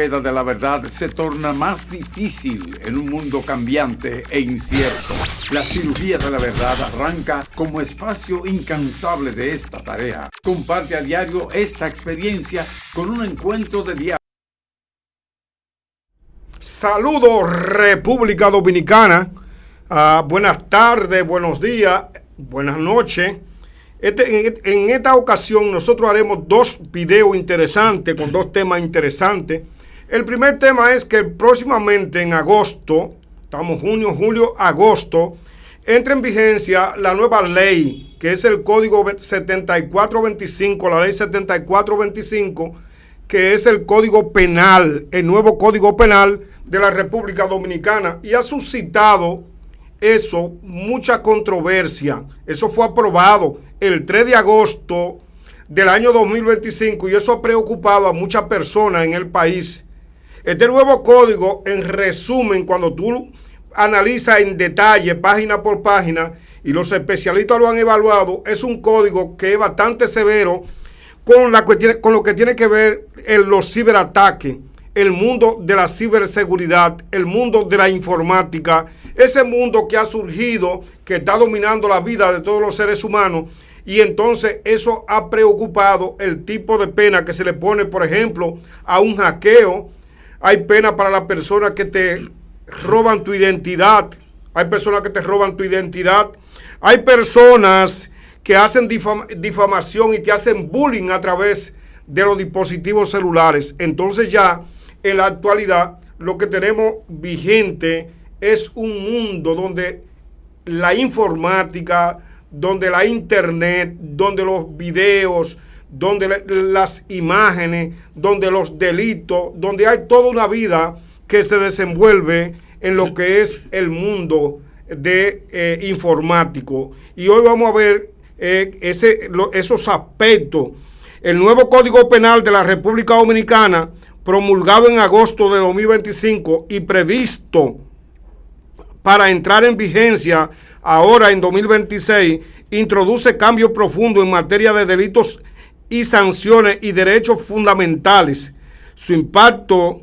búsqueda de la verdad se torna más difícil en un mundo cambiante e incierto. La cirugía de la verdad arranca como espacio incansable de esta tarea. Comparte a diario esta experiencia con un encuentro de diálogo. Saludos, República Dominicana. Buenas tardes, buenos días, buenas noches. En esta ocasión nosotros haremos dos videos interesantes con dos temas interesantes. El primer tema es que próximamente en agosto, estamos junio, julio, agosto, entra en vigencia la nueva ley, que es el Código 7425, la ley 7425, que es el Código Penal, el nuevo Código Penal de la República Dominicana, y ha suscitado eso mucha controversia. Eso fue aprobado el 3 de agosto del año 2025 y eso ha preocupado a muchas personas en el país. Este nuevo código, en resumen, cuando tú analizas en detalle, página por página, y los especialistas lo han evaluado, es un código que es bastante severo con lo que tiene que ver en los ciberataques, el mundo de la ciberseguridad, el mundo de la informática, ese mundo que ha surgido, que está dominando la vida de todos los seres humanos. Y entonces eso ha preocupado el tipo de pena que se le pone, por ejemplo, a un hackeo. Hay pena para las personas que te roban tu identidad. Hay personas que te roban tu identidad. Hay personas que hacen difamación y te hacen bullying a través de los dispositivos celulares. Entonces ya en la actualidad lo que tenemos vigente es un mundo donde la informática, donde la internet, donde los videos, donde las imágenes, donde los delitos, donde hay toda una vida que se desenvuelve en lo que es el mundo de informático. Y hoy vamos a ver esos aspectos. El nuevo Código Penal de la República Dominicana, promulgado en agosto de 2025 y previsto para entrar en vigencia ahora en 2026, introduce cambios profundos en materia de delitos y sanciones y derechos fundamentales. Su impacto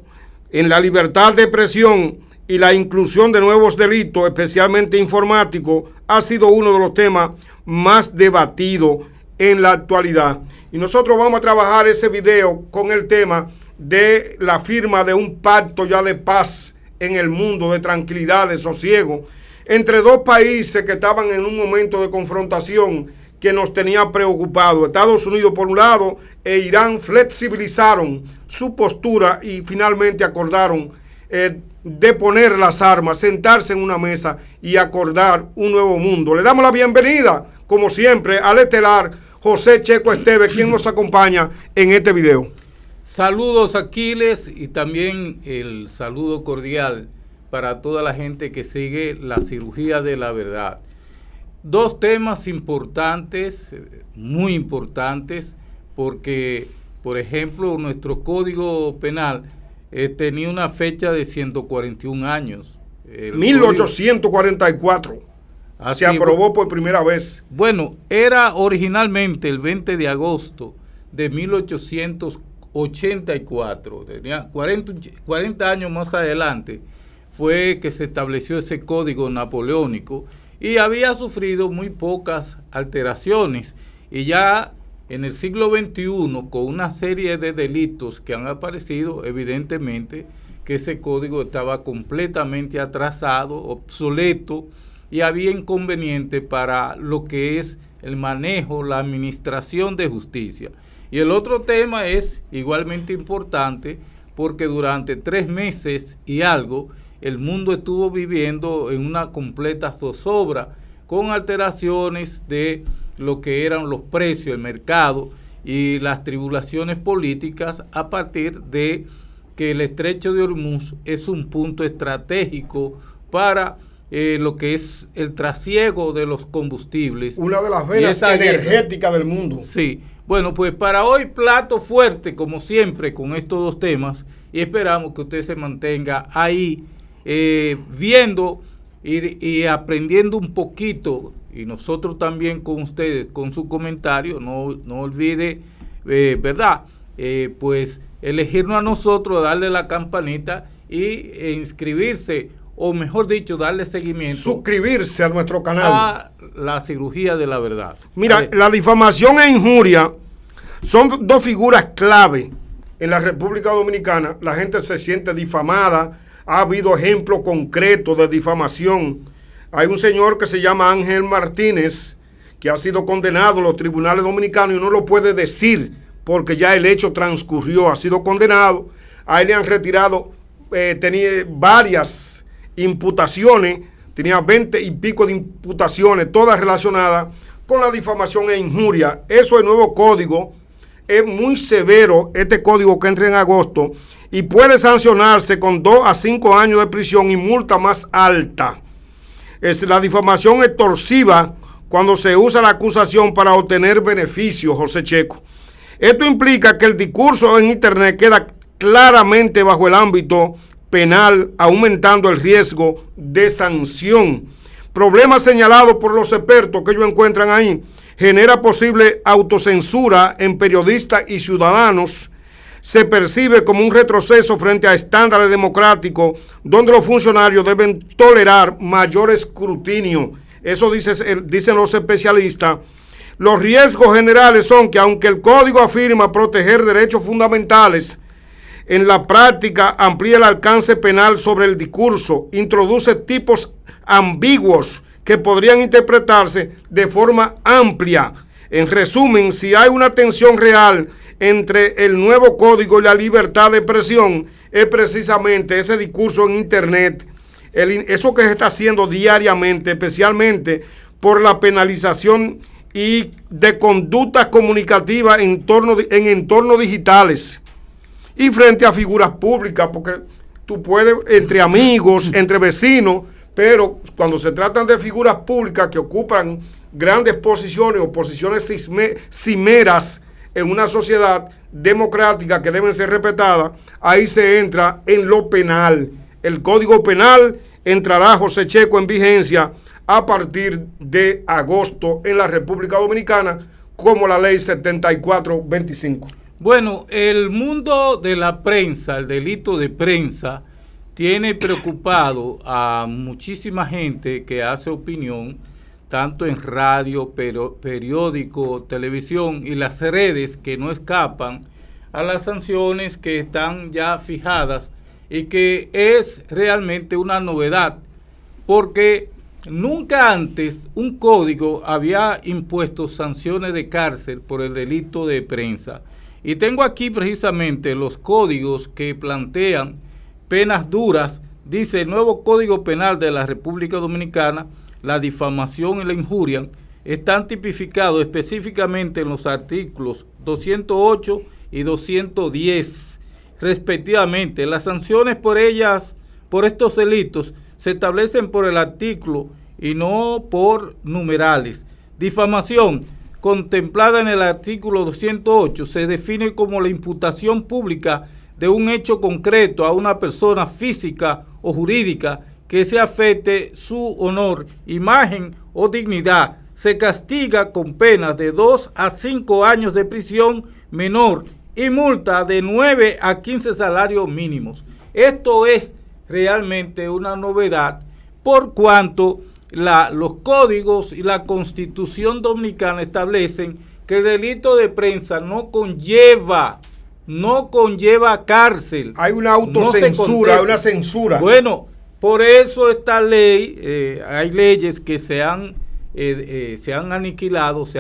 en la libertad de expresión y la inclusión de nuevos delitos, especialmente informáticos, ha sido uno de los temas más debatidos en la actualidad. Y nosotros vamos a trabajar ese video con el tema de la firma de un pacto ya de paz en el mundo, de tranquilidad, de sosiego, entre dos países que estaban en un momento de confrontación que nos tenía preocupados. Estados Unidos por un lado e Irán flexibilizaron su postura y finalmente acordaron de poner las armas, sentarse en una mesa y acordar un nuevo mundo. Le damos la bienvenida, como siempre, al estelar José Checo Esteves, quien nos acompaña en este video. Saludos, Aquiles, y también el saludo cordial para toda la gente que sigue la cirugía de la verdad. Dos temas importantes, muy importantes, porque, por ejemplo, nuestro Código Penal tenía una fecha de 141 años. 1844. Se aprobó por primera vez. Bueno, era originalmente el 20 de agosto de 1884. Tenía 40 años más adelante fue que se estableció ese código napoleónico y había sufrido muy pocas alteraciones. Y ya en el siglo XXI, con una serie de delitos que han aparecido, evidentemente que ese código estaba completamente atrasado, obsoleto, y había inconveniente para lo que es el manejo, la administración de justicia. Y el otro tema es igualmente importante porque durante 3 meses y algo el mundo estuvo viviendo en una completa zozobra con alteraciones de lo que eran los precios, el mercado y las tribulaciones políticas a partir de que el estrecho de Hormuz es un punto estratégico para lo que es el trasiego de los combustibles. Una de las venas energéticas del mundo. Sí. Bueno, pues para hoy plato fuerte, como siempre, con estos dos temas, y esperamos que usted se mantenga ahí viendo y aprendiendo un poquito, y nosotros también con ustedes, con su comentario, no olvide, ¿verdad? Pues elegirnos a nosotros, darle la campanita e inscribirse, o mejor dicho, darle seguimiento. Suscribirse a nuestro canal. A la cirugía de la verdad. Mira, la difamación e injuria son dos figuras clave en la República Dominicana. La gente se siente difamada. Ha habido ejemplos concretos de difamación. Hay un señor que se llama Ángel Martínez, que ha sido condenado en los tribunales dominicanos y no lo puede decir porque ya el hecho transcurrió, ha sido condenado. A él le han retirado, tenía varias imputaciones, tenía 20 y pico de imputaciones, todas relacionadas con la difamación e injuria. Eso es el nuevo código. Es muy severo este código que entra en agosto y puede sancionarse con 2 a 5 años de prisión y multa más alta. Es la difamación extorsiva cuando se usa la acusación para obtener beneficios, José Checo. Esto implica que el discurso en Internet queda claramente bajo el ámbito penal, aumentando el riesgo de sanción. Problemas señalados por los expertos que ellos encuentran ahí: genera posible autocensura en periodistas y ciudadanos. Se percibe como un retroceso frente a estándares democráticos donde los funcionarios deben tolerar mayor escrutinio. Eso dicen los especialistas. Los riesgos generales son que, aunque el código afirma proteger derechos fundamentales, en la práctica amplía el alcance penal sobre el discurso, introduce tipos ambiguos que podrían interpretarse de forma amplia. En resumen, si hay una tensión real entre el nuevo código y la libertad de expresión, es precisamente ese discurso en Internet, eso que se está haciendo diariamente, especialmente por la penalización y de conductas comunicativas en entornos digitales y frente a figuras públicas, porque tú puedes, entre amigos, entre vecinos, pero cuando se tratan de figuras públicas que ocupan grandes posiciones o posiciones cimeras en una sociedad democrática que deben ser respetadas, ahí se entra en lo penal. El Código Penal entrará, José Checo, en vigencia a partir de agosto en la República Dominicana, como la ley 7425. Bueno, el mundo de la prensa, el delito de prensa, tiene preocupado a muchísima gente que hace opinión, tanto en radio, periódico, televisión y las redes, que no escapan a las sanciones que están ya fijadas y que es realmente una novedad, porque nunca antes un código había impuesto sanciones de cárcel por el delito de prensa. Y tengo aquí precisamente los códigos que plantean penas duras. Dice el nuevo Código Penal de la República Dominicana: la difamación y la injuria están tipificados específicamente en los artículos 208 y 210, respectivamente. Las sanciones por estos delitos, se establecen por el artículo y no por numerales. Difamación, contemplada en el artículo 208, se define como la imputación pública de un hecho concreto a una persona física o jurídica que se afecte su honor, imagen o dignidad. Se castiga con penas de 2 a 5 años de prisión menor y multa de 9 a 15 salarios mínimos. Esto es realmente una novedad, por cuanto los códigos y la Constitución Dominicana establecen que el delito de prensa no conlleva cárcel. Hay una autocensura, hay una censura. Bueno, por eso esta ley, hay leyes que se han aniquilado, se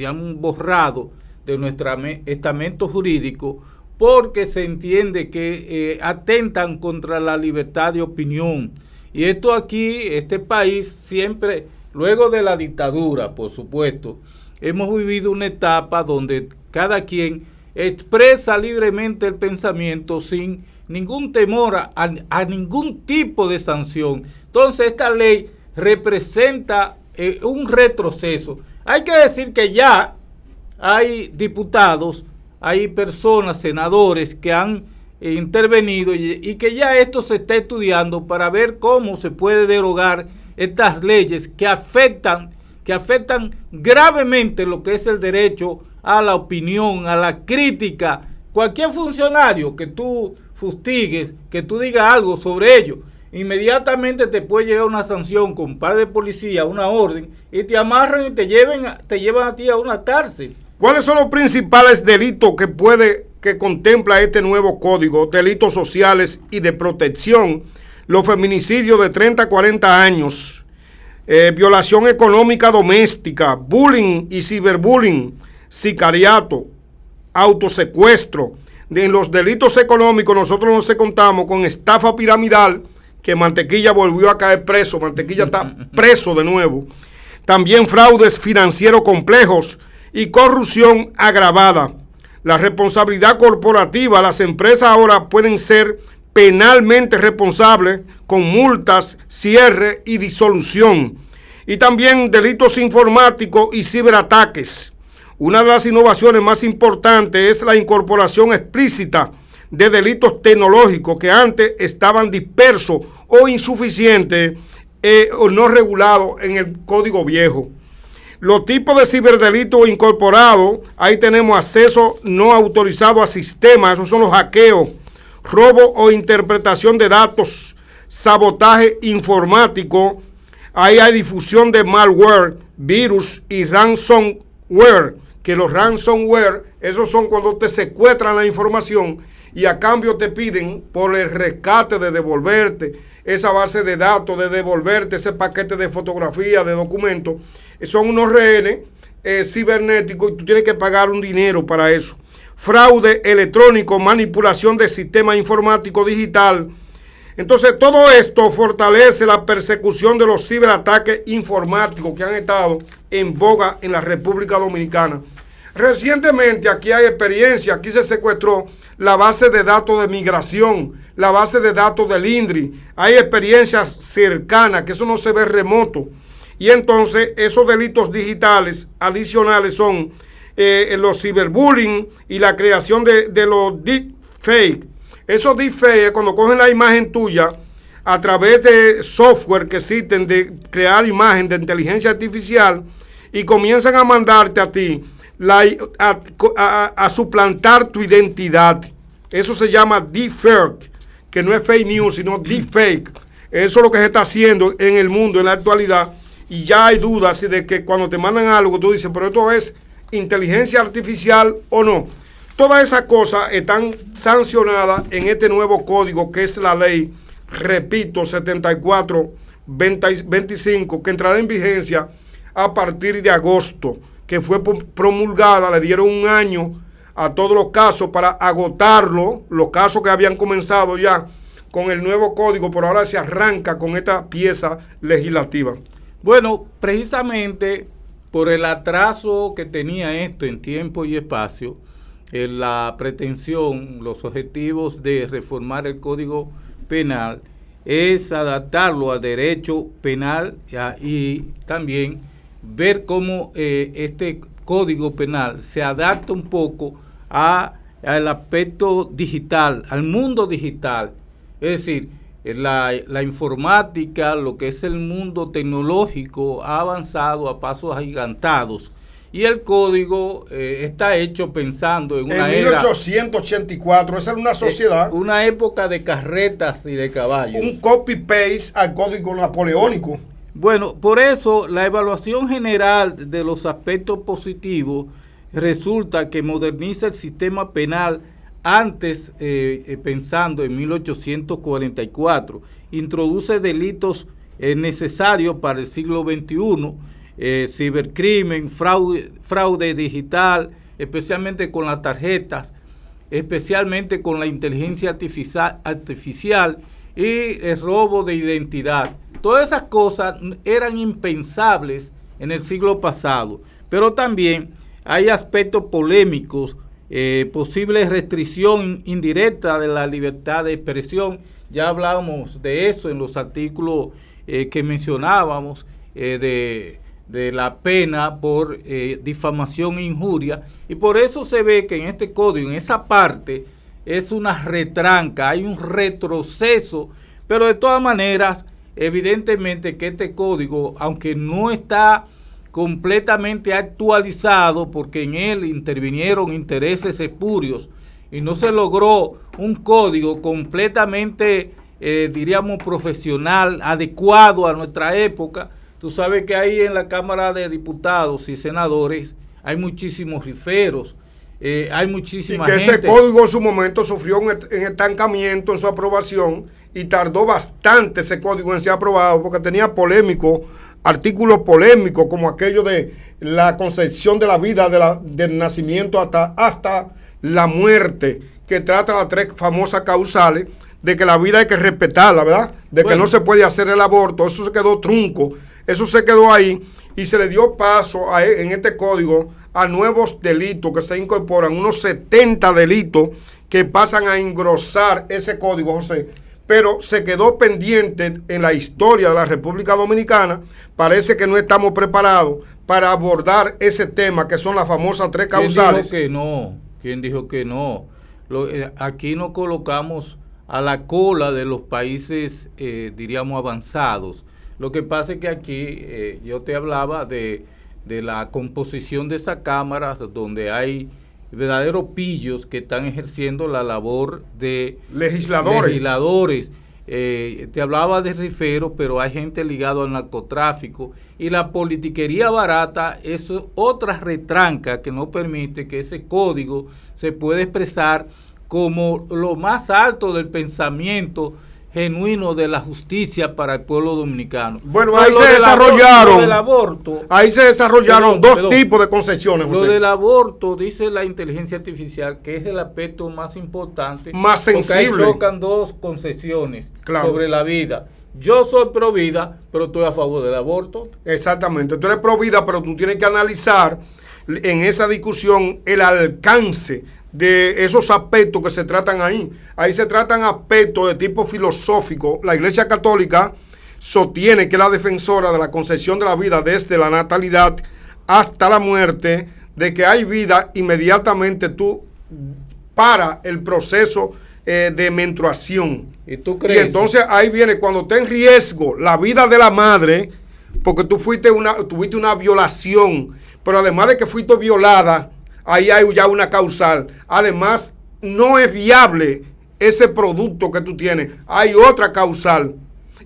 han borrado de nuestro estamento jurídico, porque se entiende que atentan contra la libertad de opinión. Y esto aquí, este país, siempre, luego de la dictadura, por supuesto, hemos vivido una etapa donde cada quien expresa libremente el pensamiento sin ningún temor a ningún tipo de sanción. Entonces esta ley representa un retroceso. Hay que decir que ya hay diputados, hay personas, senadores que han intervenido y que ya esto se está estudiando para ver cómo se puede derogar estas leyes que afectan gravemente lo que es el derecho a la opinión, a la crítica. Cualquier funcionario que tú fustigues, que tú digas algo sobre ello, inmediatamente te puede llegar una sanción con un par de policía, una orden, y te amarran y te llevan a ti a una cárcel. ¿Cuáles son los principales delitos que contempla este nuevo código? Delitos sociales y de protección, los feminicidios de 30 a 40 años, violación económica doméstica, bullying y ciberbullying, sicariato, autosecuestro. En los delitos económicos nosotros no se contamos con estafa piramidal, que Mantequilla volvió a caer preso, Mantequilla está preso de nuevo. También fraudes financieros complejos y corrupción agravada. La responsabilidad corporativa, las empresas ahora pueden ser penalmente responsables con multas, cierre y disolución. Y también delitos informáticos y ciberataques. Una de las innovaciones más importantes es la incorporación explícita de delitos tecnológicos que antes estaban dispersos o insuficientes o no regulados en el código viejo. Los tipos de ciberdelitos incorporados, ahí tenemos acceso no autorizado a sistemas, esos son los hackeos, robo o interpretación de datos, sabotaje informático, ahí hay difusión de malware, virus y ransomware, que los ransomware, esos son cuando te secuestran la información y a cambio te piden por el rescate de devolverte esa base de datos, de devolverte ese paquete de fotografía, de documentos. Son unos rehenes cibernéticos y tú tienes que pagar un dinero para eso. Fraude electrónico, manipulación de sistemas informáticos digital. Entonces todo esto fortalece la persecución de los ciberataques informáticos que han estado en boga en la República Dominicana. Recientemente aquí hay experiencia, aquí se secuestró la base de datos de migración, la base de datos del INDRI. Hay experiencias cercanas, que eso no se ve remoto. Y entonces esos delitos digitales adicionales son los ciberbullying y la creación de los deepfake. Esos deepfake es cuando cogen la imagen tuya a través de software que existen de crear imagen de inteligencia artificial y comienzan a mandarte a ti a suplantar tu identidad. Eso se llama deepfake, que no es fake news, sino deepfake. Eso es lo que se está haciendo en el mundo en la actualidad. Y ya hay dudas de que cuando te mandan algo, tú dices, pero esto es inteligencia artificial o no. Todas esas cosas están sancionadas en este nuevo código que es la ley, repito, 74-25, que entrará en vigencia a partir de agosto, que fue promulgada. Le dieron un año a todos los casos para agotarlo, los casos que habían comenzado ya con el nuevo código, pero ahora se arranca con esta pieza legislativa. Bueno, precisamente por el atraso que tenía esto en tiempo y espacio, la pretensión, los objetivos de reformar el Código Penal es adaptarlo al derecho penal y también ver cómo este Código Penal se adapta un poco al aspecto digital, al mundo digital. Es decir, la informática, lo que es el mundo tecnológico, ha avanzado a pasos agigantados. Y el código está hecho pensando en una era... En 1884, esa era una sociedad. Una época de carretas y de caballos. Un copy-paste al código napoleónico. Bueno, por eso la evaluación general de los aspectos positivos resulta que moderniza el sistema penal antes, pensando en 1844, introduce delitos necesarios para el siglo XXI, cibercrimen, fraude digital, especialmente con las tarjetas, especialmente con la inteligencia artificial y el robo de identidad. Todas esas cosas eran impensables en el siglo pasado, pero también hay aspectos polémicos posible restricción indirecta de la libertad de expresión. Ya hablábamos de eso en los artículos que mencionábamos, de la pena por difamación e injuria, y por eso se ve que en este código, en esa parte, es una retranca, hay un retroceso, pero de todas maneras, evidentemente que este código, aunque no está completamente actualizado, porque en él intervinieron intereses espurios y no se logró un código completamente, diríamos, profesional, adecuado a nuestra época. Tú sabes que ahí en la Cámara de Diputados y Senadores hay muchísimos riferos, hay muchísima gente. Y que ese código en su momento sufrió un estancamiento en su aprobación y tardó bastante ese código en ser aprobado porque tenía artículos polémicos como aquello de la concepción de la vida del nacimiento hasta la muerte, que trata las 3 famosas causales de que la vida hay que respetarla, ¿verdad? De que no se puede hacer el aborto. Eso se quedó trunco, eso se quedó ahí y se le dio paso en este código a nuevos delitos que se incorporan, unos 70 delitos que pasan a engrosar ese código, José. Pero se quedó pendiente en la historia de la República Dominicana. Parece que no estamos preparados para abordar ese tema, que son las famosas 3 causales. ¿Quién dijo que no? Aquí nos colocamos a la cola de los países, diríamos, avanzados. Lo que pasa es que aquí yo te hablaba de la composición de esas cámaras, donde hay verdaderos pillos que están ejerciendo la labor de legisladores. Te hablaba de riferos, pero hay gente ligada al narcotráfico, y la politiquería barata es otra retranca que no permite que ese código se pueda expresar como lo más alto del pensamiento genuino de la justicia para el pueblo dominicano. Bueno, pero ahí se desarrollaron dos tipos de concesiones, José. Lo del aborto, dice la inteligencia artificial, que es el aspecto más importante, más sensible, porque ahí chocan 2 concesiones sobre la vida. Yo soy pro vida, pero estoy a favor del aborto. Exactamente, tú eres pro vida, pero tú tienes que analizar en esa discusión el alcance de esos aspectos que se tratan ahí. Ahí se tratan aspectos de tipo filosófico. La Iglesia Católica sostiene que es la defensora de la concepción de la vida desde la natalidad hasta la muerte, de que hay vida inmediatamente tú para el proceso de menstruación. ¿Y tú crees? Y entonces ahí viene cuando está en riesgo la vida de la madre, porque tuviste una violación, pero además de que fuiste violada, ahí hay ya una causal. Además, no es viable ese producto que tú tienes. Hay otra causal.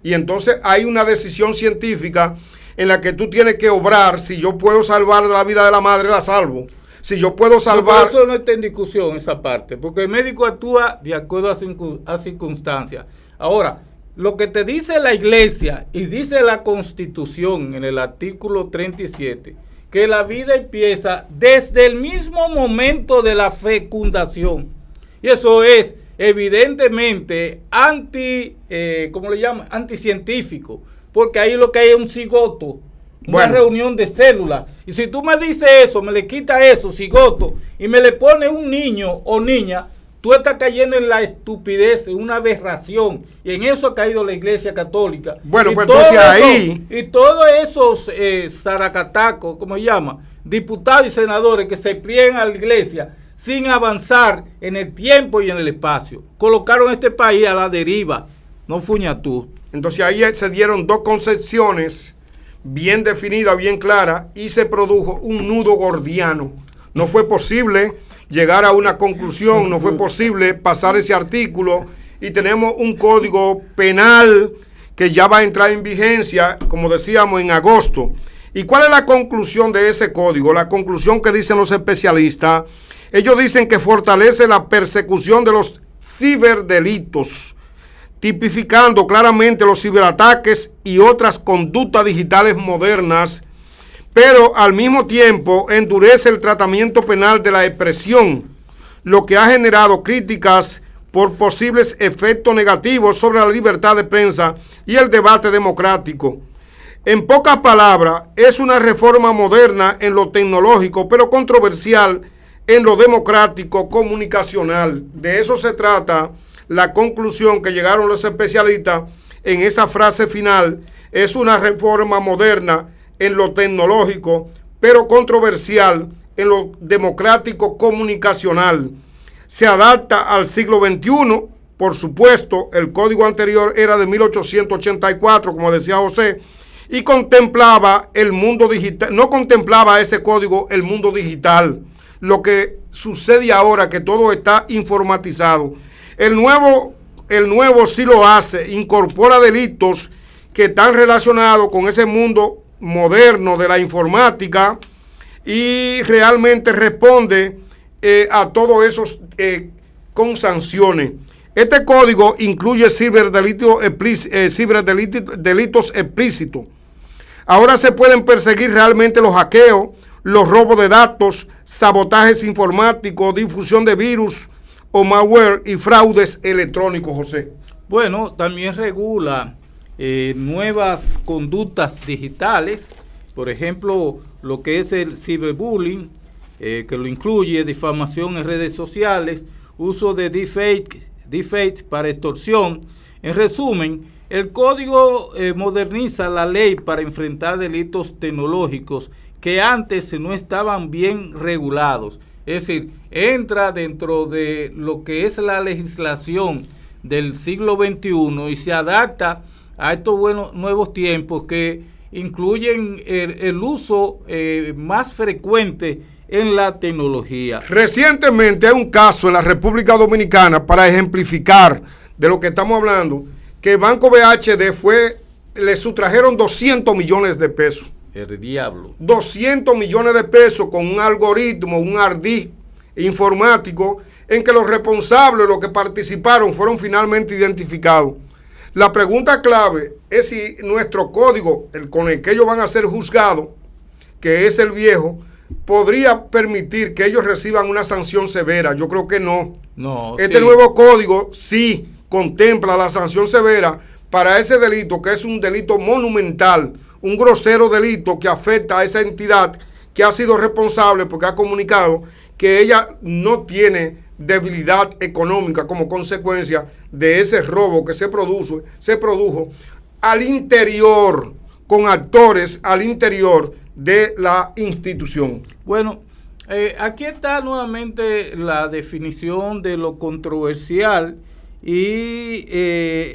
Y entonces hay una decisión científica en la que tú tienes que obrar. Si yo puedo salvar la vida de la madre, la salvo. Si yo puedo salvar... Eso no está en discusión, esa parte. Porque el médico actúa de acuerdo a circunstancias. Ahora, lo que te dice la Iglesia y dice la Constitución en el artículo 37... que la vida empieza desde el mismo momento de la fecundación. Y eso es evidentemente anticientífico, porque ahí lo que hay es un cigoto, una reunión de células. Y si tú me dices eso, me le quitas eso, cigoto, y me le pones un niño o niña, tú estás cayendo en la estupidez, en una aberración. Y en eso ha caído la Iglesia Católica. Bueno, pues entonces ahí... Y todos esos zaracatacos, ¿cómo se llama? Diputados y senadores que se pliegan a la Iglesia sin avanzar en el tiempo y en el espacio. Colocaron este país a la deriva. No fuña tú. Entonces ahí se dieron 2 concepciones bien definidas, bien claras, y se produjo un nudo gordiano. No fue posible llegar a una conclusión, no fue posible pasar ese artículo, y tenemos un código penal que ya va a entrar en vigencia, como decíamos, en agosto. ¿Y cuál es la conclusión de ese código? La conclusión que dicen los especialistas, ellos dicen que fortalece la persecución de los ciberdelitos, tipificando claramente los ciberataques y otras conductas digitales modernas, pero al mismo tiempo endurece el tratamiento penal de la expresión, lo que ha generado críticas por posibles efectos negativos sobre la libertad de prensa y el debate democrático. En pocas palabras, es una reforma moderna en lo tecnológico, pero controversial en lo democrático comunicacional. De eso se trata la conclusión que llegaron los especialistas en esa frase final. Es una reforma moderna en lo tecnológico, pero controversial en lo democrático comunicacional. Se adapta al siglo XXI. Por supuesto, el código anterior era de 1884, como decía José, y contemplaba el mundo digital. No contemplaba ese código el mundo digital. Lo que sucede ahora, que todo está informatizado. El nuevo sí lo hace, incorpora delitos que están relacionados con ese mundo moderno de la informática y realmente responde a todos esos con sanciones. Este código incluye ciberdelitos explícitos. Ahora se pueden perseguir realmente los hackeos, los robos de datos, sabotajes informáticos, difusión de virus o malware y fraudes electrónicos, José. Bueno, también regula nuevas conductas digitales, por ejemplo, lo que es el ciberbullying, que lo incluye difamación en redes sociales, uso de deepfake para extorsión. En resumen, el código moderniza la ley para enfrentar delitos tecnológicos que antes no estaban bien regulados. Es decir, entra dentro de lo que es la legislación del siglo XXI y se adapta a estos nuevos tiempos que incluyen el uso más frecuente en la tecnología. Recientemente hay un caso en la República Dominicana para ejemplificar de lo que estamos hablando, que Banco BHD le sustrajeron 200 millones de pesos. El diablo. 200 millones de pesos con un algoritmo, un ardí informático, en que los responsables, los que participaron, fueron finalmente identificados. La pregunta clave es si nuestro código, el con el que ellos van a ser juzgados, que es el viejo, podría permitir que ellos reciban una sanción severa. Yo creo que no. Este nuevo código sí contempla la sanción severa para ese delito, que es un delito monumental, un grosero delito que afecta a esa entidad que ha sido responsable porque ha comunicado que ella no tiene debilidad económica como consecuencia de ese robo que se produjo al interior, con actores al interior de la institución. Bueno, aquí está nuevamente la definición de lo controversial y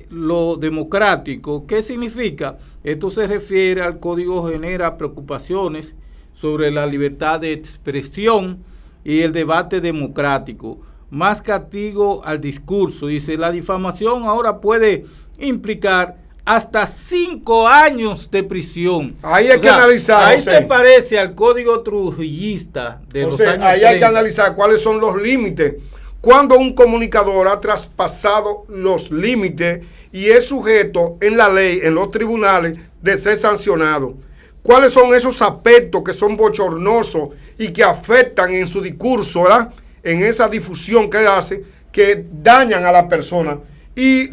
lo democrático. ¿Qué significa? Esto se refiere al código, genera preocupaciones sobre la libertad de expresión y el debate democrático. Más castigo al discurso. Dice, la difamación ahora puede implicar hasta 5 años de prisión. Ahí hay que analizar. Ahí se parece al código trujillista de los años 30. Ahí hay que analizar cuáles son los límites. Cuando un comunicador ha traspasado los límites y es sujeto en la ley, en los tribunales, de ser sancionado. ¿Cuáles son esos aspectos que son bochornosos y que afectan en su discurso, ¿verdad? En esa difusión que él hace, que dañan a la persona? Y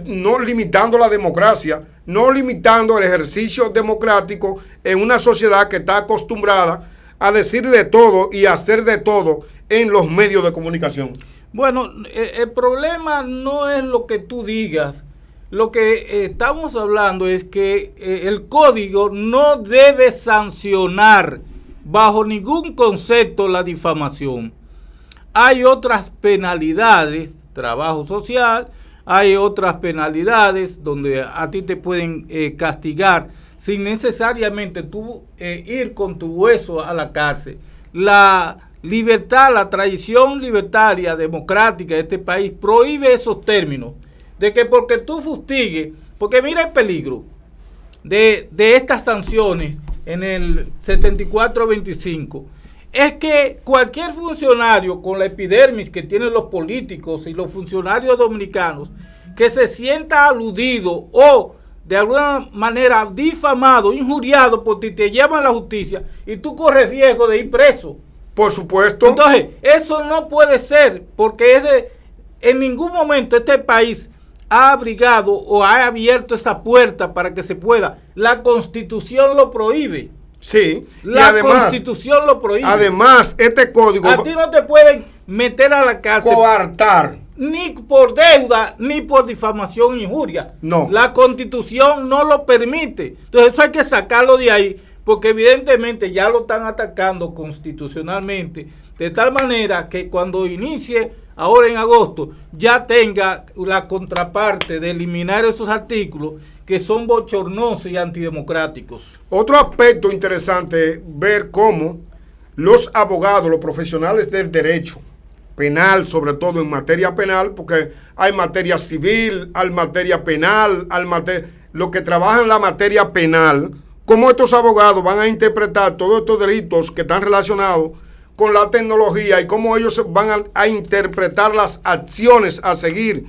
no limitando la democracia, no limitando el ejercicio democrático en una sociedad que está acostumbrada a decir de todo y hacer de todo en los medios de comunicación. Bueno, el problema no es lo que tú digas. Lo que estamos hablando es que el código no debe sancionar bajo ningún concepto la difamación. Hay otras penalidades, trabajo social, hay otras penalidades donde a ti te pueden castigar sin necesariamente tú ir con tu hueso a la cárcel. La libertad, la tradición libertaria, democrática de este país prohíbe esos términos, de que porque tú fustigues, porque mira el peligro de estas sanciones en el 74-25, es que cualquier funcionario con la epidermis que tienen los políticos y los funcionarios dominicanos que se sienta aludido o de alguna manera difamado, injuriado por ti, te llevan a la justicia y tú corres riesgo de ir preso. Por supuesto. Entonces, eso no puede ser, porque en ningún momento este país ha abrigado o ha abierto esa puerta para que se pueda. La Constitución lo prohíbe. Sí. La Constitución lo prohíbe. Además, este código... A ti no te pueden meter a la cárcel. Coartar. Ni por deuda, ni por difamación e injuria. No. La Constitución no lo permite. Entonces eso hay que sacarlo de ahí, porque evidentemente ya lo están atacando constitucionalmente, de tal manera que cuando inicie ahora en agosto, ya tenga la contraparte de eliminar esos artículos que son bochornosos y antidemocráticos. Otro aspecto interesante es ver cómo los abogados, los profesionales del derecho penal, sobre todo en materia penal, porque hay materia civil, hay materia penal, lo que trabajan la materia penal, cómo estos abogados van a interpretar todos estos delitos que están relacionados con la tecnología y cómo ellos van a interpretar las acciones a seguir.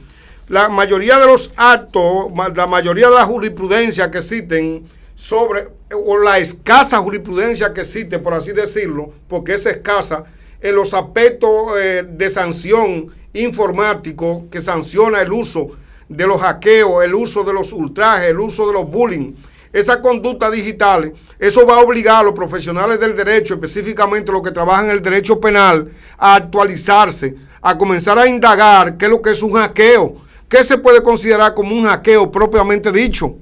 La mayoría de los actos, la mayoría de la jurisprudencia que existen sobre, o la escasa jurisprudencia que existe, por así decirlo, porque es escasa, en los aspectos de sanción informático que sanciona el uso de los hackeos, el uso de los ultrajes, el uso de los bullying, esa conducta digital, eso va a obligar a los profesionales del derecho, específicamente los que trabajan en el derecho penal, a actualizarse, a comenzar a indagar qué es lo que es un hackeo, qué se puede considerar como un hackeo propiamente dicho,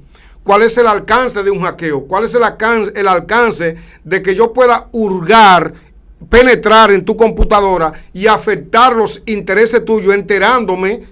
cuál es el alcance de un hackeo, cuál es el alcance de que yo pueda hurgar, penetrar en tu computadora y afectar los intereses tuyos,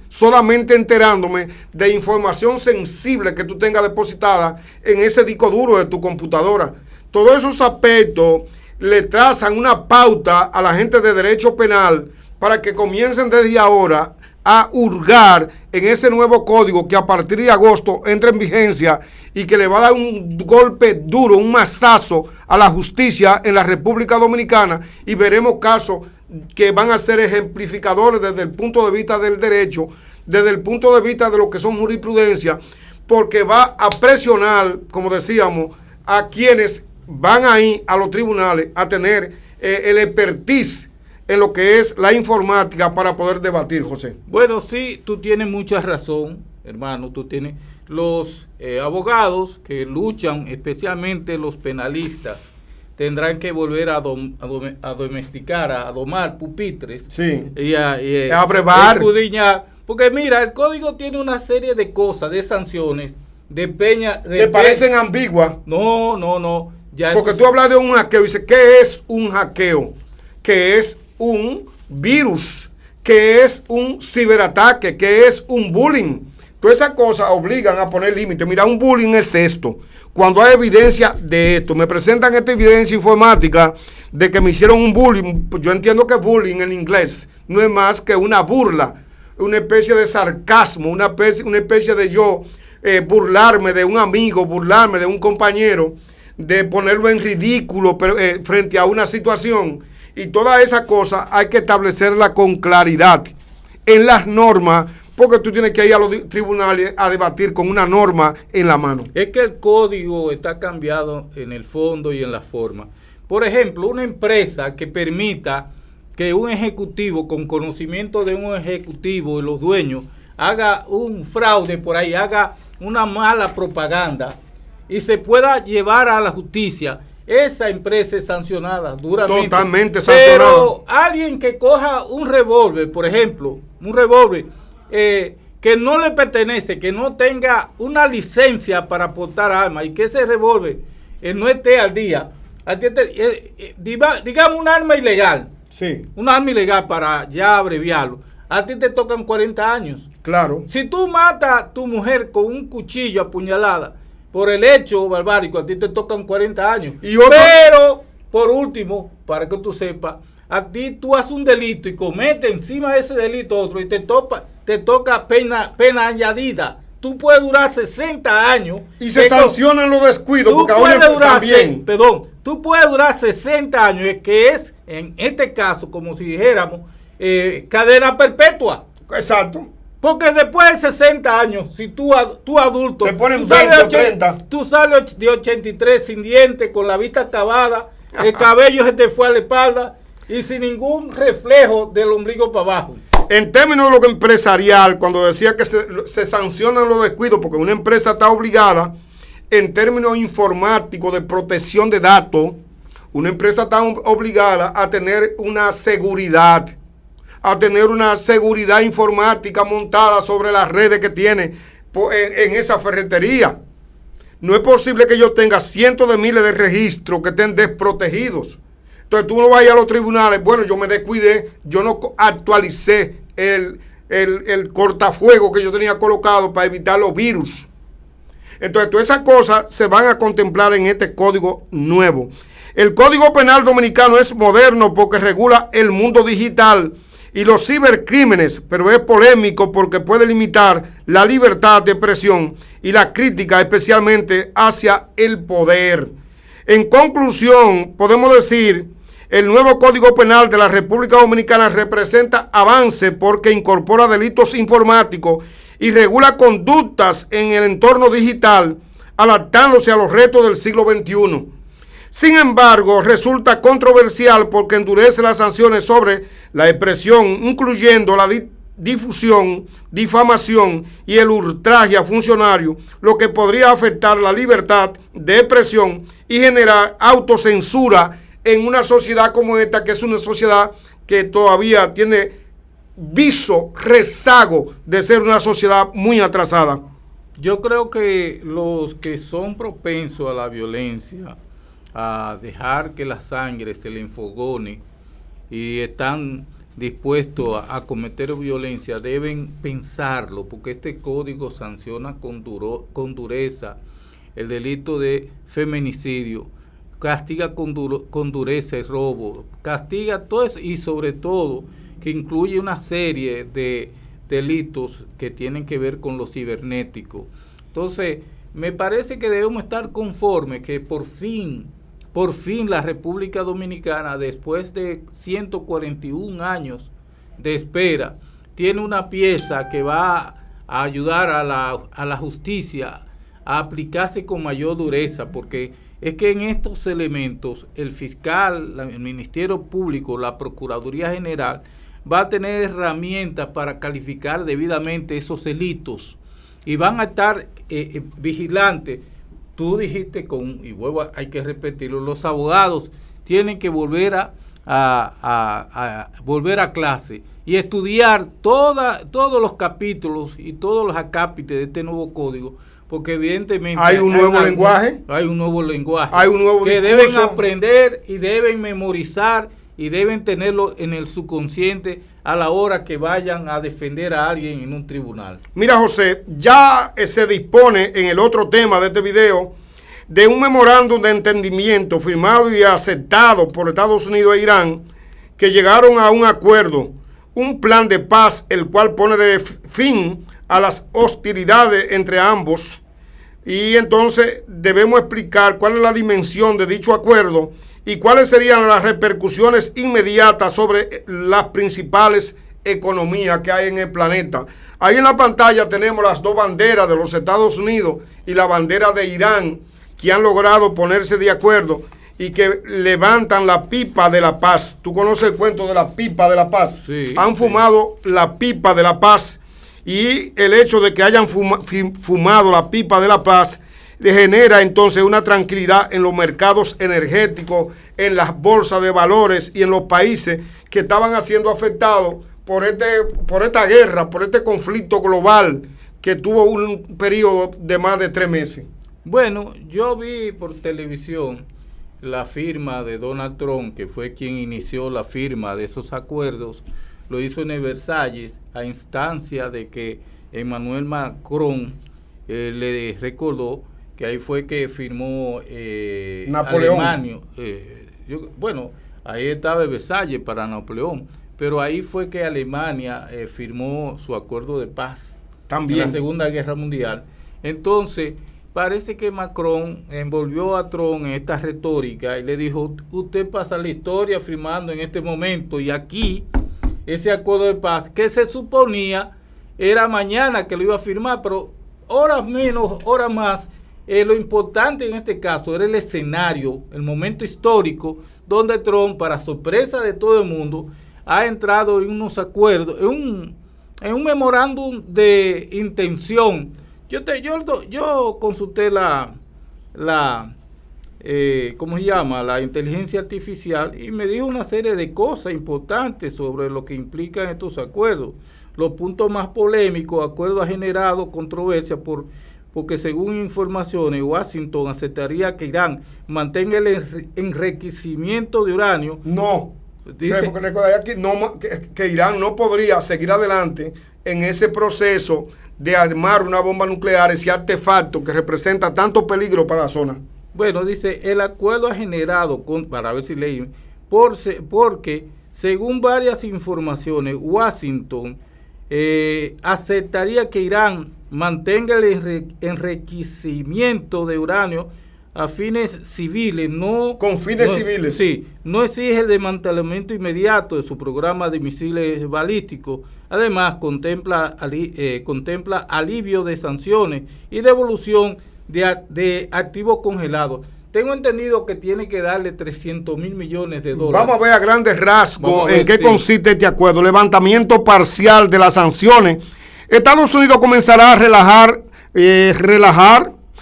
solamente enterándome de información sensible que tú tengas depositada en ese disco duro de tu computadora. Todos esos aspectos le trazan una pauta a la gente de derecho penal para que comiencen desde ahora a hurgar en ese nuevo código que a partir de agosto entra en vigencia y que le va a dar un golpe duro, un mazazo a la justicia en la República Dominicana, y veremos casos que van a ser ejemplificadores desde el punto de vista del derecho, desde el punto de vista de lo que son jurisprudencia, porque va a presionar, como decíamos, a quienes van ahí a los tribunales a tener el expertise en lo que es la informática para poder debatir, José. Bueno, sí, tú tienes mucha razón, hermano. Tú tienes los abogados que luchan, especialmente los penalistas, tendrán que volver a domesticar, a domar pupitres. Sí. Y a brevar. Escudriñar. Porque mira, el código tiene una serie de cosas, de sanciones, de peña. ¿Te parecen ambiguas? No. Ya porque tú hablas de un hackeo y dices, ¿qué es un hackeo? ¿Qué es un virus? ¿Qué es un ciberataque? ¿Qué es un bullying? Todas esas cosas obligan a poner límites. Mira, un bullying es esto. Cuando hay evidencia de esto, me presentan esta evidencia informática de que me hicieron un bullying. Pues yo entiendo que bullying en inglés no es más que una burla, una especie de sarcasmo, una especie de yo burlarme de un amigo, burlarme de un compañero, de ponerlo en ridículo frente a una situación. Y todas esas cosas hay que establecerlas con claridad en las normas, porque tú tienes que ir a los tribunales a debatir con una norma en la mano. Es que el código está cambiado en el fondo y en la forma. Por ejemplo, una empresa que permita que un ejecutivo, con conocimiento de un ejecutivo de los dueños, haga un fraude por ahí, haga una mala propaganda y se pueda llevar a la justicia, esa empresa es sancionada duramente. Totalmente sancionada. Pero alguien que coja un revólver, por ejemplo, un revólver que no le pertenece, que no tenga una licencia para portar armas y que ese revólver no esté al día, digamos un arma ilegal. Sí. Un arma ilegal, para ya abreviarlo, a ti te tocan 40 años. Claro. Si tú matas a tu mujer con un cuchillo apuñalada por el hecho barbárico, a ti te tocan 40 años. Pero, por último, para que tú sepas, a ti tú haces un delito y cometes encima de ese delito otro y te toca pena añadida. Tú puedes durar 60 años. Y se sancionan los descuidos, porque ahora también. Tú puedes durar 60 años, que es, en este caso, como si dijéramos, cadena perpetua. Exacto. Porque después de 60 años, si tú adulto, te ponen 20 o 30. Tú sales de 83 sin dientes, con la vista acabada, el cabello se te fue a la espalda y sin ningún reflejo del ombligo para abajo. En términos de lo empresarial, cuando decía que se sancionan los descuidos, porque una empresa está obligada en términos informáticos de protección de datos, una empresa está obligada a tener una seguridad informática montada sobre las redes que tiene en esa ferretería. No es posible que yo tenga cientos de miles de registros que estén desprotegidos. Entonces tú no vas a ir a los tribunales, bueno, yo me descuidé, yo no actualicé el cortafuego que yo tenía colocado para evitar los virus. Entonces todas esas cosas se van a contemplar en este código nuevo. El Código Penal Dominicano es moderno porque regula el mundo digital y los cibercrímenes, pero es polémico porque puede limitar la libertad de expresión y la crítica, especialmente hacia el poder. En conclusión, podemos decir, el nuevo Código Penal de la República Dominicana representa avance porque incorpora delitos informáticos y regula conductas en el entorno digital, adaptándose a los retos del siglo XXI. Sin embargo, resulta controversial porque endurece las sanciones sobre la expresión, incluyendo la difusión, difamación y el ultraje a funcionarios, lo que podría afectar la libertad de expresión y generar autocensura en una sociedad como esta, que es una sociedad que todavía tiene rezago de ser una sociedad muy atrasada. Yo creo que los que son propensos a la violencia, a dejar que la sangre se le enfogone y están dispuestos a cometer violencia, deben pensarlo, porque este código sanciona con dureza el delito de feminicidio, castiga con dureza el robo, castiga todo eso, y sobre todo que incluye una serie de delitos que tienen que ver con lo cibernético. Entonces, me parece que debemos estar conformes que por fin la República Dominicana, después de 141 años de espera, tiene una pieza que va a ayudar a la justicia a aplicarse con mayor dureza, porque es que en estos elementos el fiscal, el Ministerio Público, la Procuraduría General va a tener herramientas para calificar debidamente esos delitos y van a estar vigilantes. Tú dijiste, y hay que repetirlo, los abogados tienen que volver volver a clase y estudiar todos los capítulos y todos los acápites de este nuevo código, porque evidentemente hay un nuevo lenguaje, hay un nuevo que deben aprender y deben memorizar y deben tenerlo en el subconsciente a la hora que vayan a defender a alguien en un tribunal. Mira, José, ya se dispone en el otro tema de este video de un memorándum de entendimiento firmado y aceptado por Estados Unidos e Irán, que llegaron a un acuerdo, un plan de paz, el cual pone de fin a las hostilidades entre ambos. Y entonces debemos explicar cuál es la dimensión de dicho acuerdo y cuáles serían las repercusiones inmediatas sobre las principales economías que hay en el planeta. Ahí en la pantalla tenemos las dos banderas de los Estados Unidos y la bandera de Irán, que han logrado ponerse de acuerdo y que levantan la pipa de la paz. ¿Tú conoces el cuento de la pipa de la paz? Sí, han fumado la pipa de la paz, y el hecho de que hayan fumado la pipa de la paz genera entonces una tranquilidad en los mercados energéticos, en las bolsas de valores y en los países que estaban siendo afectados por esta guerra, por este conflicto global que tuvo un periodo de más de 3 meses. Bueno, yo vi por televisión la firma de Donald Trump, que fue quien inició la firma de esos acuerdos. Lo hizo en Versalles a instancia de que Emmanuel Macron le recordó que ahí fue que firmó Napoleón. Alemania. Ahí estaba Versalles para Napoleón, pero ahí fue que Alemania firmó su acuerdo de paz también en la Segunda Guerra Mundial. Entonces, parece que Macron envolvió a Trump en esta retórica y le dijo: usted pasa la historia firmando en este momento, y aquí ese acuerdo de paz que se suponía era mañana que lo iba a firmar, pero horas menos, horas más. Lo importante en este caso era el escenario, el momento histórico donde Trump, para sorpresa de todo el mundo, ha entrado en unos acuerdos, en un memorándum de intención. Yo consulté la ¿cómo se llama? La inteligencia artificial, y me dijo una serie de cosas importantes sobre lo que implican estos acuerdos. Los puntos más polémicos: acuerdo ha generado controversia porque según informaciones, Washington aceptaría que Irán mantenga el enriquecimiento de uranio. No, dice, porque recordaría que Irán no podría seguir adelante en ese proceso de armar una bomba nuclear, ese artefacto que representa tanto peligro para la zona. Bueno, dice, el acuerdo ha generado, para ver si leí, porque según varias informaciones, Washington aceptaría que Irán mantenga el enriquecimiento de uranio a fines civiles, con fines civiles. Sí, no exige el desmantelamiento inmediato de su programa de misiles balísticos. Además, contempla alivio de sanciones y devolución de activos congelados. Tengo entendido que tiene que darle 300 mil millones de dólares. Vamos a ver a grandes rasgos en qué consiste este acuerdo. Levantamiento parcial de las sanciones. Estados Unidos comenzará a relajar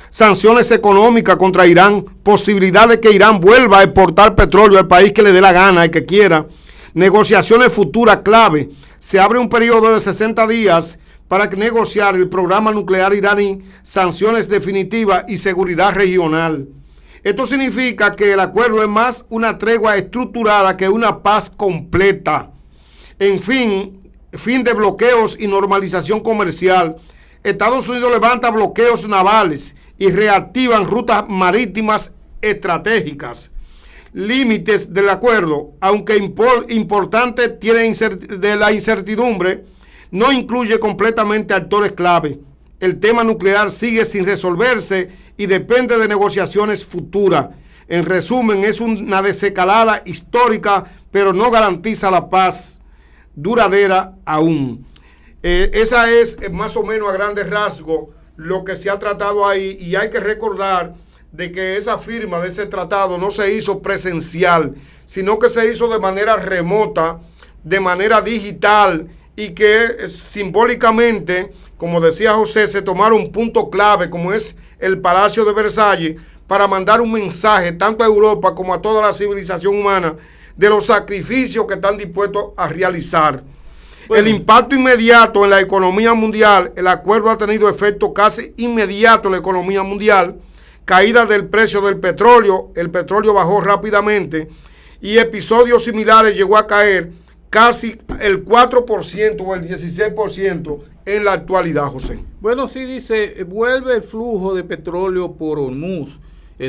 sanciones económicas contra Irán, posibilidad de que Irán vuelva a exportar petróleo al país que le dé la gana y que quiera. Negociaciones futuras clave. Se abre un periodo de 60 días para negociar el programa nuclear iraní, sanciones definitivas y seguridad regional. Esto significa que el acuerdo es más una tregua estructurada que una paz completa. En fin de bloqueos y normalización comercial. Estados Unidos levanta bloqueos navales y reactivan rutas marítimas estratégicas. Límites del acuerdo, aunque importante, tiene de la incertidumbre, no incluye completamente actores clave. El tema nuclear sigue sin resolverse y depende de negociaciones futuras. En resumen, es una desescalada histórica, pero no garantiza la paz duradera aún. Esa es más o menos a grandes rasgos lo que se ha tratado ahí, y hay que recordar de que esa firma de ese tratado no se hizo presencial, sino que se hizo de manera remota, de manera digital, y que simbólicamente, como decía José, se tomaron un punto clave como es el Palacio de Versalles para mandar un mensaje tanto a Europa como a toda la civilización humana de los sacrificios que están dispuestos a realizar. Bueno, el impacto inmediato en la economía mundial: el acuerdo ha tenido efecto casi inmediato en la economía mundial. Caída del precio del petróleo, el petróleo bajó rápidamente, y episodios similares llegó a caer casi el 4% o el 16% en la actualidad, José. Bueno, sí, dice, vuelve el flujo de petróleo por Hormuz.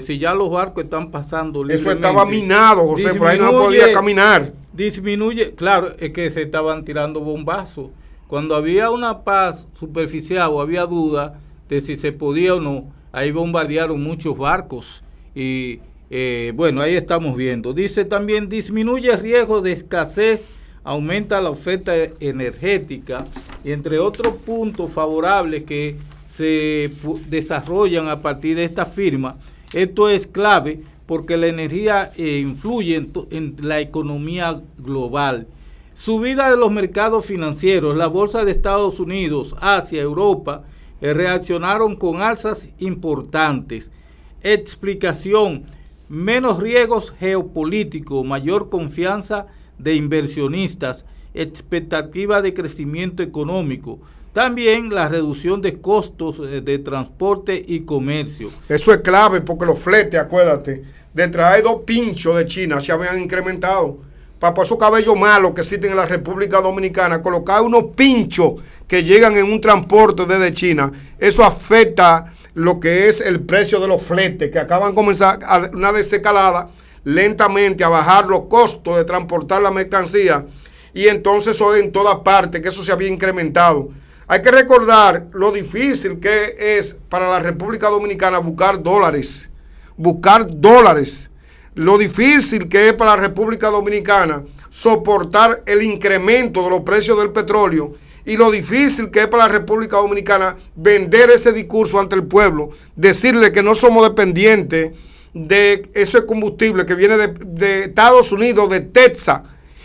Si ya los barcos están pasando libremente. Eso estaba minado, José, por ahí no podía caminar. Disminuye, claro, es que se estaban tirando bombazos. Cuando había una paz superficial o había duda de si se podía o no, ahí bombardearon muchos barcos. Y bueno, ahí estamos viendo. Dice también, disminuye el riesgo de escasez, aumenta la oferta energética, y entre otros puntos favorables que se desarrollan a partir de esta firma. Esto es clave porque la energía influye en la economía global. Subida de los mercados financieros, la bolsa de Estados Unidos, Asia, Europa, reaccionaron con alzas importantes. Explicación: menos riesgos geopolíticos, mayor confianza de inversionistas, expectativa de crecimiento económico. También la reducción de costos de transporte y comercio. Eso es clave porque los fletes, acuérdate, de traer 2 pinchos de China se habían incrementado. Para esos cabellos malos que existen en la República Dominicana, colocar unos pinchos que llegan en un transporte desde China, eso afecta lo que es el precio de los fletes, que acaban de comenzar una desescalada lentamente a bajar los costos de transportar la mercancía, y entonces eso en todas partes, que eso se había incrementado. Hay que recordar lo difícil que es para la República Dominicana buscar dólares, lo difícil que es para la República Dominicana soportar el incremento de los precios del petróleo, y lo difícil que es para la República Dominicana vender ese discurso ante el pueblo, decirle que no somos dependientes de ese combustible que viene de Estados Unidos, de Texas,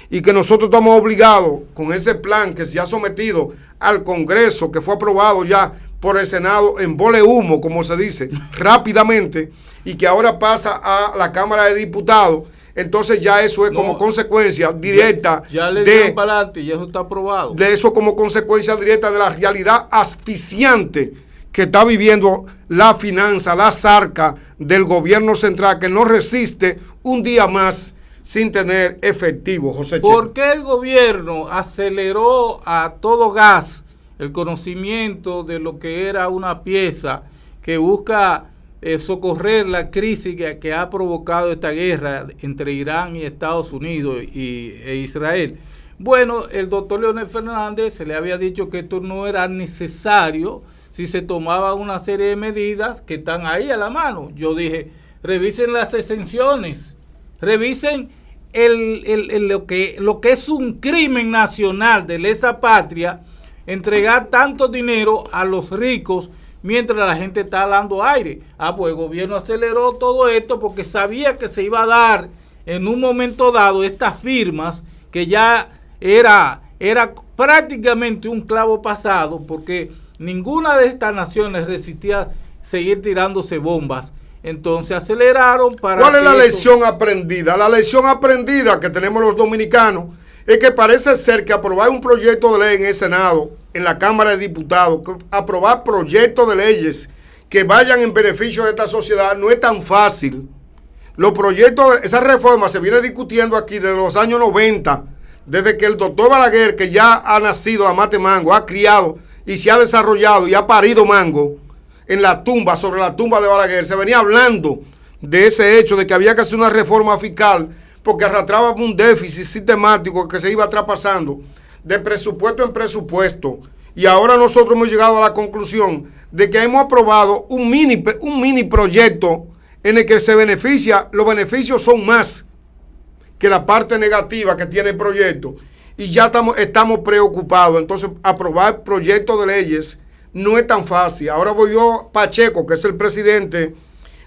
y que nosotros estamos obligados con ese plan que se ha sometido al Congreso, que fue aprobado ya por el Senado en vole humo, como se dice, rápidamente. y que ahora pasa a la Cámara de Diputados, entonces ya eso es como consecuencia directa ya le dieron para adelante y eso está aprobado. De eso como consecuencia directa de la realidad asfixiante que está viviendo la finanza, la zarca del gobierno central, que no resiste un día más sin tener efectivo, José Chepe. ¿Por qué el gobierno aceleró a todo gas el conocimiento de lo que era una pieza que busca socorrer la crisis que ha provocado esta guerra entre Irán y Estados Unidos e Israel? Bueno, el doctor Leonel Fernández se le había dicho que esto no era necesario si se tomaba una serie de medidas que están ahí a la mano. Yo dije, revisen las exenciones, revisen lo que es un crimen nacional de lesa patria, entregar tanto dinero a los ricos mientras la gente está dando aire. Pues el gobierno aceleró todo esto porque sabía que se iba a dar en un momento dado estas firmas, que ya era prácticamente un clavo pasado, porque ninguna de estas naciones resistía seguir tirándose bombas. Entonces aceleraron para... ¿Cuál es la lección aprendida? La lección aprendida que tenemos los dominicanos es que parece ser que aprobar un proyecto de ley en el Senado, en la Cámara de Diputados, aprobar proyectos de leyes que vayan en beneficio de esta sociedad no es tan fácil. Los proyectos, esa reforma se viene discutiendo aquí desde los años 90, desde que el doctor Balaguer, que ya ha nacido la mate mango, ha criado y se ha desarrollado y ha parido mango en la tumba, sobre la tumba de Balaguer, se venía hablando de ese hecho, de que había que hacer una reforma fiscal porque arrastraba un déficit sistemático que se iba traspasando de presupuesto en presupuesto. Y ahora nosotros hemos llegado a la conclusión de que hemos aprobado un mini proyecto en el que se beneficia, los beneficios son más que la parte negativa que tiene el proyecto. Y ya estamos preocupados. Entonces, aprobar proyectos de leyes no es tan fácil. Ahora voy yo, Pacheco, que es el presidente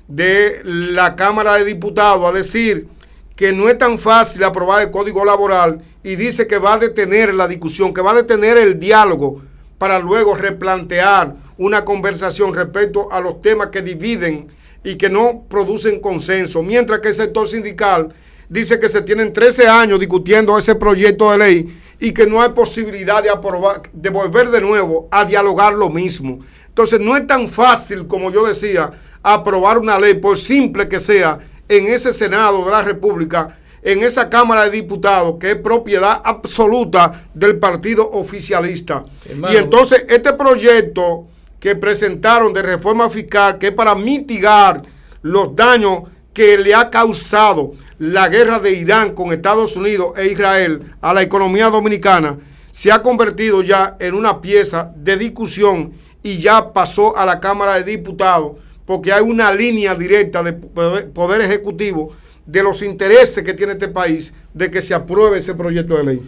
de la Cámara de Diputados, a decir que no es tan fácil aprobar el Código Laboral, y dice que va a detener la discusión, que va a detener el diálogo para luego replantear una conversación respecto a los temas que dividen y que no producen consenso, mientras que el sector sindical dice que se tienen 13 años discutiendo ese proyecto de ley y que no hay posibilidad de aprobar, de volver de nuevo a dialogar lo mismo. Entonces no es tan fácil, como yo decía, aprobar una ley, por simple que sea, en ese Senado de la República, en esa Cámara de Diputados, que es propiedad absoluta del partido oficialista. Hermano. Y entonces este proyecto que presentaron de reforma fiscal, que es para mitigar los daños que le ha causado la guerra de Irán con Estados Unidos e Israel a la economía dominicana, se ha convertido ya en una pieza de discusión y ya pasó a la Cámara de Diputados, porque hay una línea directa de Poder Ejecutivo de los intereses que tiene este país de que se apruebe ese proyecto de ley.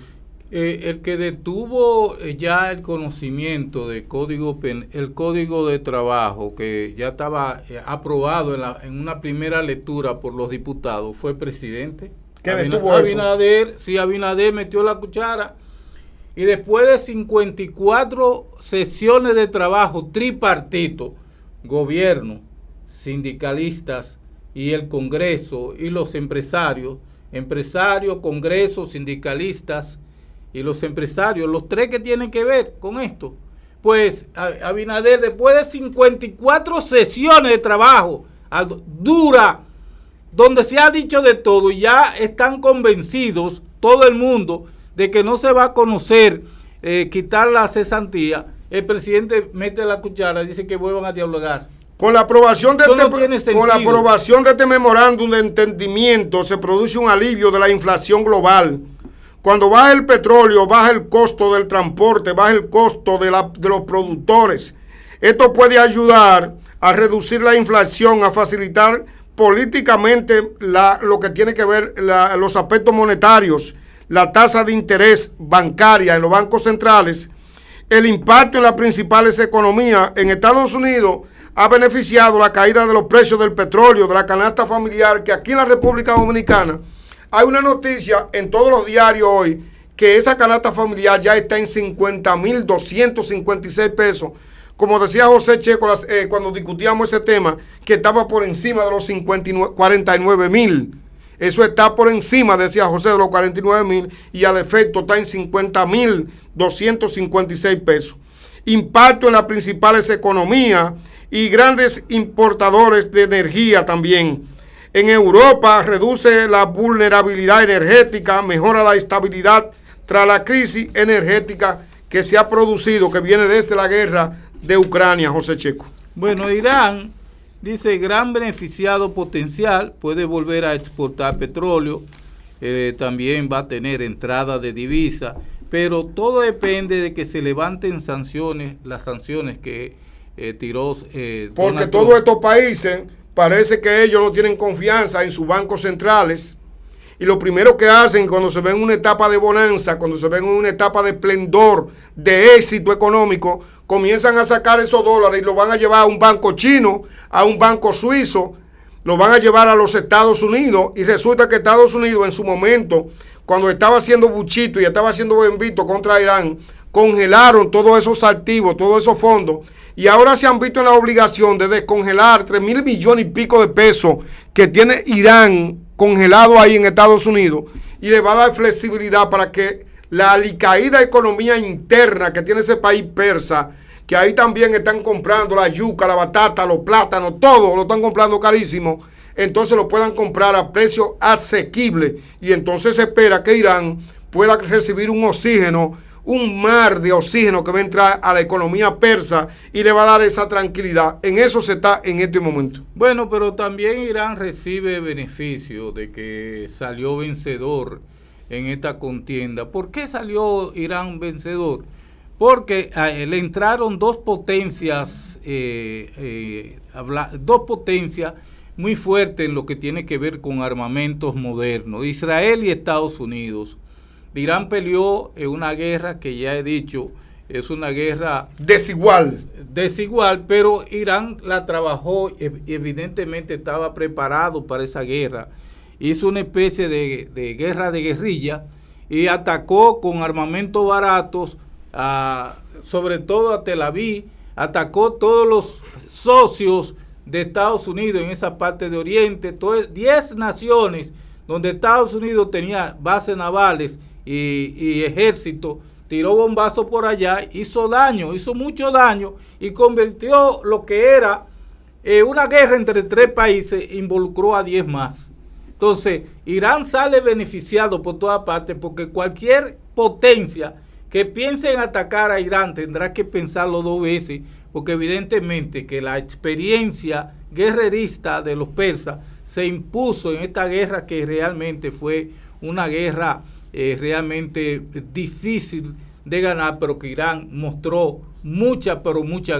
El que detuvo ya el conocimiento del el Código de Trabajo, que ya estaba aprobado en una primera lectura por los diputados, fue el presidente. ¿Qué detuvo Abinader, eso? Sí, Abinader metió la cuchara. Y después de 54 sesiones de trabajo tripartito, gobierno, sindicalistas y el Congreso y los empresarios, Congreso, sindicalistas y los empresarios, los tres que tienen que ver con esto, pues Abinader, después de 54 sesiones de trabajo dura, donde se ha dicho de todo, ya están convencidos todo el mundo de que no se va a conocer quitar la cesantía, el presidente mete la cuchara y dice que vuelvan a dialogar. Con la aprobación de este memorándum de entendimiento se produce un alivio de la inflación global. Cuando baja el petróleo, baja el costo del transporte, baja el costo de los productores. Esto puede ayudar a reducir la inflación, a facilitar políticamente lo que tiene que ver los aspectos monetarios, la tasa de interés bancaria en los bancos centrales, el impacto en las principales economías. En Estados Unidos ha beneficiado la caída de los precios del petróleo, de la canasta familiar, que aquí en la República Dominicana hay una noticia en todos los diarios hoy que esa canasta familiar ya está en 50,256 pesos, como decía José Checo cuando discutíamos ese tema, que estaba por encima de los 49,000. Eso está por encima, decía José, de los 49,000 y al efecto está en 50,256 pesos. Impacto en las principales economías y grandes importadores de energía también. En Europa reduce la vulnerabilidad energética, mejora la estabilidad tras la crisis energética que se ha producido, que viene desde la guerra de Ucrania, José Checo. Bueno, Irán dice gran beneficiado potencial, puede volver a exportar petróleo, también va a tener entrada de divisa, pero todo depende de que se levanten sanciones, las sanciones que tiró porque todos estos países parece que ellos no tienen confianza en sus bancos centrales. Y lo primero que hacen cuando se ven en una etapa de bonanza, cuando se ven en una etapa de esplendor, de éxito económico, comienzan a sacar esos dólares y los van a llevar a un banco chino, a un banco suizo, los van a llevar a los Estados Unidos. Y resulta que Estados Unidos en su momento, cuando estaba haciendo buchito y estaba haciendo bembito contra Irán, congelaron todos esos activos, todos esos fondos. Y ahora se han visto en la obligación de descongelar 3,000 millones y pico de pesos que tiene Irán congelado ahí en Estados Unidos, y le va a dar flexibilidad para que la alicaída economía interna que tiene ese país persa, que ahí también están comprando la yuca, la batata, los plátanos, todo lo están comprando carísimo, entonces lo puedan comprar a precio asequible, y entonces se espera que Irán pueda recibir un oxígeno, un mar de oxígeno que va a entrar a la economía persa y le va a dar esa tranquilidad. En eso se está en este momento. Bueno, pero también Irán recibe beneficio de que salió vencedor en esta contienda. ¿Por qué salió Irán vencedor? Porque le entraron dos potencias muy fuertes en lo que tiene que ver con armamentos modernos, Israel y Estados Unidos. Irán peleó en una guerra que ya he dicho, es una guerra desigual, pero Irán la trabajó, evidentemente estaba preparado para esa guerra. Hizo una especie de guerra de guerrilla y atacó con armamentos baratos, sobre todo a Tel Aviv, atacó todos los socios de Estados Unidos en esa parte de Oriente, 10 naciones donde Estados Unidos tenía bases navales y ejército, tiró bombazos por allá, hizo mucho daño y convirtió lo que era una guerra entre 3 países, involucró a 10 más. Entonces, Irán sale beneficiado por todas partes porque cualquier potencia que piense en atacar a Irán tendrá que pensarlo 2 veces, porque evidentemente que la experiencia guerrerista de los persas se impuso en esta guerra, que realmente fue una guerra realmente difícil de ganar, pero que Irán mostró muchas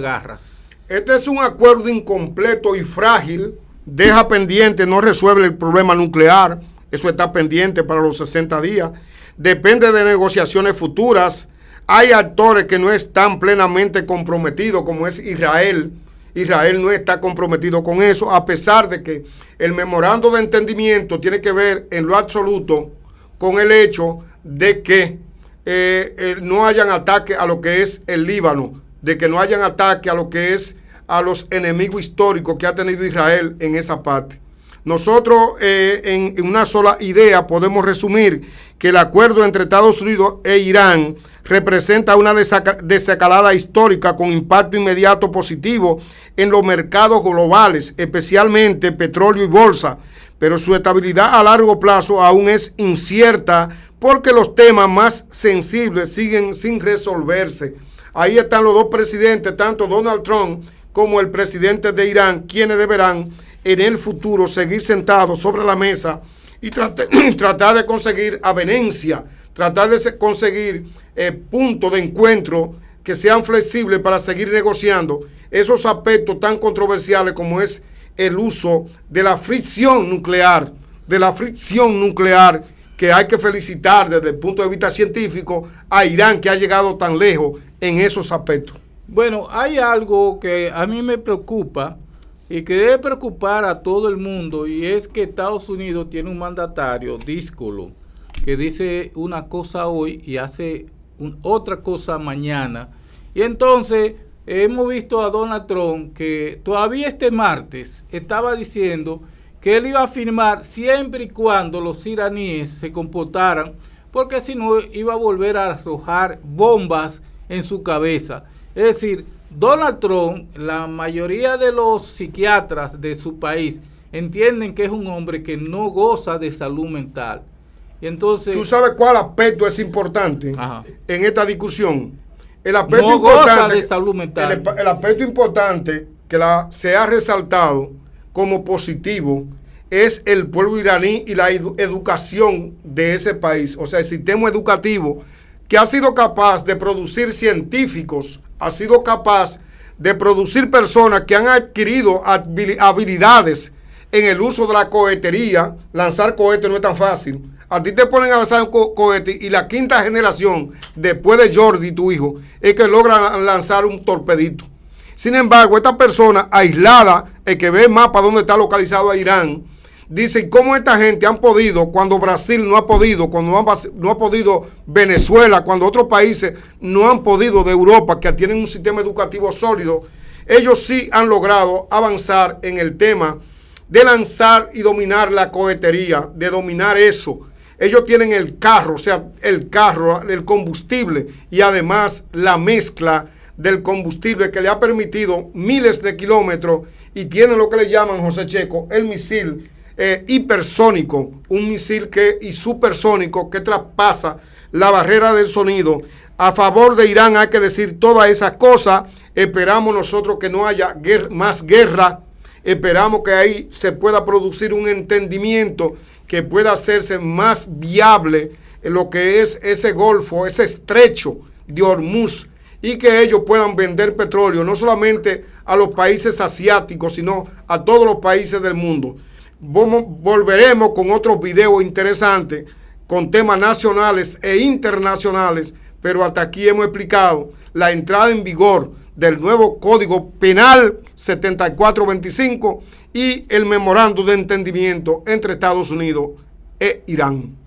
garras. Este es un acuerdo incompleto y frágil, deja pendiente, no resuelve el problema nuclear, eso está pendiente para los 60 días, depende de negociaciones futuras. Hay actores que no están plenamente comprometidos, como es Israel. Israel no está comprometido con eso, a pesar de que el memorando de entendimiento tiene que ver en lo absoluto con el hecho de que no hayan ataque a lo que es el Líbano, de que no hayan ataque a lo que es a los enemigos históricos que ha tenido Israel en esa parte. Nosotros en una sola idea podemos resumir que el acuerdo entre Estados Unidos e Irán representa una desescalada histórica con impacto inmediato positivo en los mercados globales, especialmente petróleo y bolsa, pero su estabilidad a largo plazo aún es incierta porque los temas más sensibles siguen sin resolverse. Ahí están los dos presidentes, tanto Donald Trump como el presidente de Irán, quienes deberán en el futuro seguir sentados sobre la mesa y tratar de conseguir avenencia, tratar de conseguir puntos de encuentro que sean flexibles para seguir negociando esos aspectos tan controversiales como es el uso de la fricción nuclear, que hay que felicitar desde el punto de vista científico a Irán, que ha llegado tan lejos en esos aspectos. Bueno, hay algo que a mí me preocupa y que debe preocupar a todo el mundo, y es que Estados Unidos tiene un mandatario díscolo que dice una cosa hoy y hace otra cosa mañana, y entonces hemos visto a Donald Trump que todavía este martes estaba diciendo que él iba a firmar siempre y cuando los iraníes se comportaran, porque si no iba a volver a arrojar bombas en su cabeza. Es decir, Donald Trump, la mayoría de los psiquiatras de su país entienden que es un hombre que no goza de salud mental. Y entonces, ¿tú sabes cuál aspecto es importante en esta discusión? El aspecto no importante goza de salud mental. El aspecto importante que se ha resaltado como positivo es el pueblo iraní y la educación de ese país, o sea, el sistema educativo que ha sido capaz de producir científicos, ha sido capaz de producir personas que han adquirido habilidades en el uso de la cohetería. Lanzar cohetes no es tan fácil. A ti te ponen a lanzar un cohete y la quinta generación, después de Jordi, tu hijo, es que logra lanzar un torpedito. Sin embargo, esta persona aislada, el que ve el mapa donde está localizado a Irán, dice cómo esta gente han podido, cuando Brasil no ha podido, cuando no ha podido Venezuela, cuando otros países no han podido de Europa, que tienen un sistema educativo sólido, ellos sí han logrado avanzar en el tema de lanzar y dominar la cohetería, de dominar eso. Ellos tienen el carro, o sea, el carro, el combustible y además la mezcla del combustible que le ha permitido miles de kilómetros y tienen lo que le llaman, José Checo, el misil hipersónico, un misil y supersónico que traspasa la barrera del sonido. A favor de Irán hay que decir todas esas cosas. Esperamos nosotros que no haya más guerra. Esperamos que ahí se pueda producir un entendimiento que pueda hacerse más viable en lo que es ese golfo, ese estrecho de Hormuz, y que ellos puedan vender petróleo no solamente a los países asiáticos, sino a todos los países del mundo. Volveremos con otros videos interesantes, con temas nacionales e internacionales, pero hasta aquí hemos explicado la entrada en vigor del nuevo Código Penal 7425 y el memorando de entendimiento entre Estados Unidos e Irán.